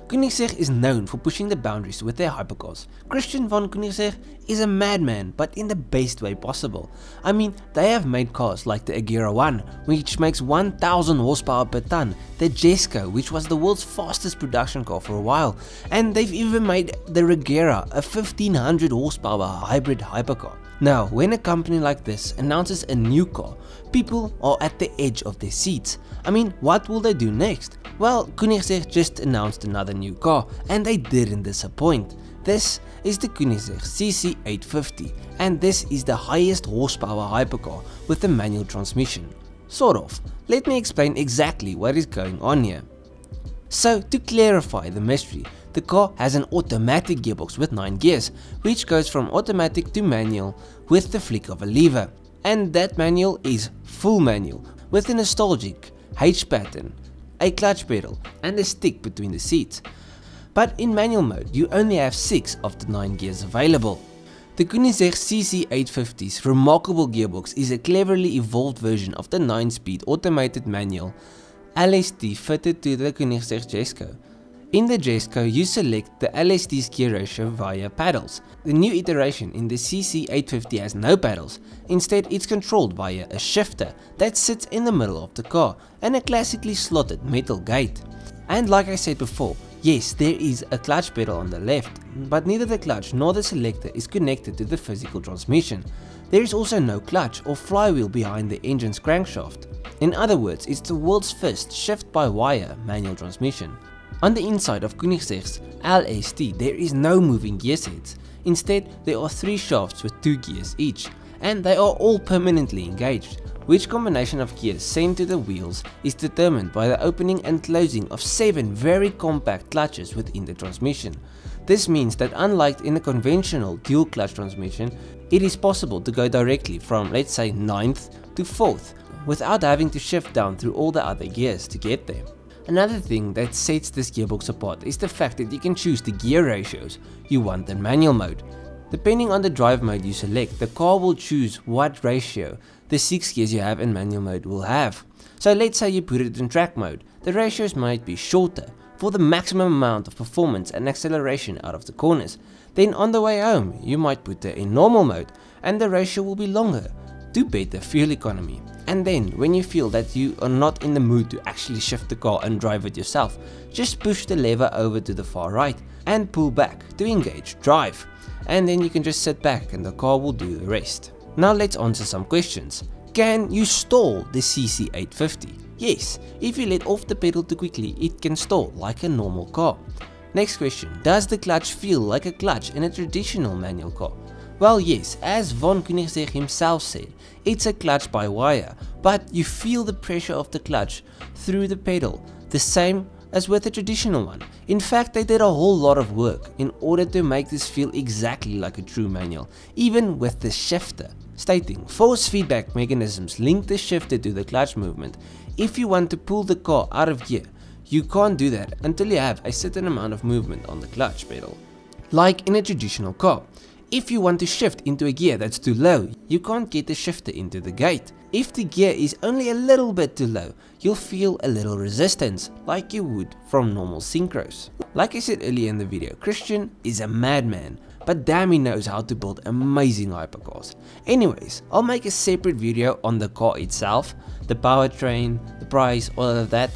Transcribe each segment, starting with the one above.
Koenigsegg is known for pushing the boundaries with their hypercars. Christian von Koenigsegg is a madman, but in the best way possible. I mean, they have made cars like the Agera 1, which makes 1000 horsepower per ton, the Jesko, which was the world's fastest production car for a while, and they've even made the Regera, a 1500 horsepower hybrid hypercar. Now, when a company like this announces a new car, people are at the edge of their seats. I mean, what will they do next? Well, Koenigsegg just announced another new car, and they didn't disappoint. This is the Koenigsegg CC850, and this is the highest horsepower hypercar with a manual transmission. Sort of. Let me explain exactly what is going on here. So, to clarify the mystery, the car has an automatic gearbox with 9 gears, which goes from automatic to manual with the flick of a lever. And that manual is full manual, with a nostalgic H pattern, a clutch pedal and a stick between the seats. But in manual mode you only have 6 of the 9 gears available. The Koenigsegg CC850's remarkable gearbox is a cleverly evolved version of the 9-speed automated manual LST fitted to the Koenigsegg Jesko. In the Jesko you select the LST's gear ratio via paddles. The new iteration in the CC850 has no paddles, instead it's controlled via a shifter that sits in the middle of the car and a classically slotted metal gate. And like I said before, yes, there is a clutch pedal on the left, but neither the clutch nor the selector is connected to the physical transmission. There is also no clutch or flywheel behind the engine's crankshaft. In other words, it's the world's first shift-by-wire manual transmission. On the inside of Koenigsegg's LST there is no moving gear sets. Instead there are 3 shafts with 2 gears each, and they are all permanently engaged. Which combination of gears sent to the wheels is determined by the opening and closing of 7 very compact clutches within the transmission. This means that unlike in a conventional dual clutch transmission, it is possible to go directly from, let's say, 9th to 4th without having to shift down through all the other gears to get there. Another thing that sets this gearbox apart is the fact that you can choose the gear ratios you want in manual mode. Depending on the drive mode you select, the car will choose what ratio the 6 gears you have in manual mode will have. So let's say you put it in track mode, the ratios might be shorter for the maximum amount of performance and acceleration out of the corners. Then on the way home you might put it in normal mode and the ratio will be longer to better fuel economy. And then when you feel that you are not in the mood to actually shift the car and drive it yourself, just push the lever over to the far right and pull back to engage drive. And then you can just sit back and the car will do the rest. Now let's answer some questions. Can you stall the CC850? Yes, if you let off the pedal too quickly it can stall like a normal car. Next question, does the clutch feel like a clutch in a traditional manual car? Well yes, as von Koenigsegg himself said, it's a clutch by wire, but you feel the pressure of the clutch through the pedal, the same as with a traditional one. In fact, they did a whole lot of work in order to make this feel exactly like a true manual, even with the shifter, stating force feedback mechanisms link the shifter to the clutch movement. If you want to pull the car out of gear, you can't do that until you have a certain amount of movement on the clutch pedal, like in a traditional car. If you want to shift into a gear that's too low, you can't get the shifter into the gate. If the gear is only a little bit too low, you'll feel a little resistance, like you would from normal synchros. Like I said earlier in the video, Christian is a madman, but damn he knows how to build amazing hypercars. Anyways, I'll make a separate video on the car itself, the powertrain, the price, all of that.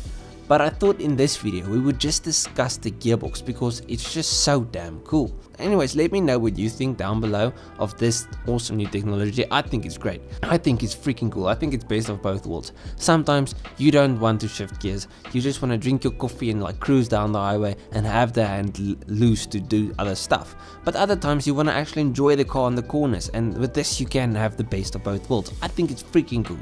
But I thought in this video we would just discuss the gearbox because it's just so damn cool. Anyways, let me know what you think down below of this awesome new technology. I think it's great. I think it's freaking cool. I think it's best of both worlds. Sometimes you don't want to shift gears. You just want to drink your coffee and like cruise down the highway and have the hand loose to do other stuff. But other times you want to actually enjoy the car on the corners, and with this you can have the best of both worlds. I think it's freaking cool.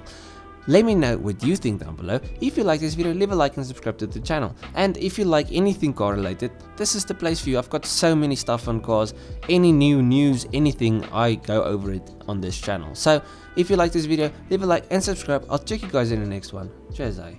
Let me know what you think down below. If you like this video, leave a like and subscribe to the channel. And if you like anything car related, this is the place for you. I've got so many stuff on cars, any new news, anything, I go over it on this channel. So if you like this video, leave a like and subscribe. I'll check you guys in the next one. Cheers, eh?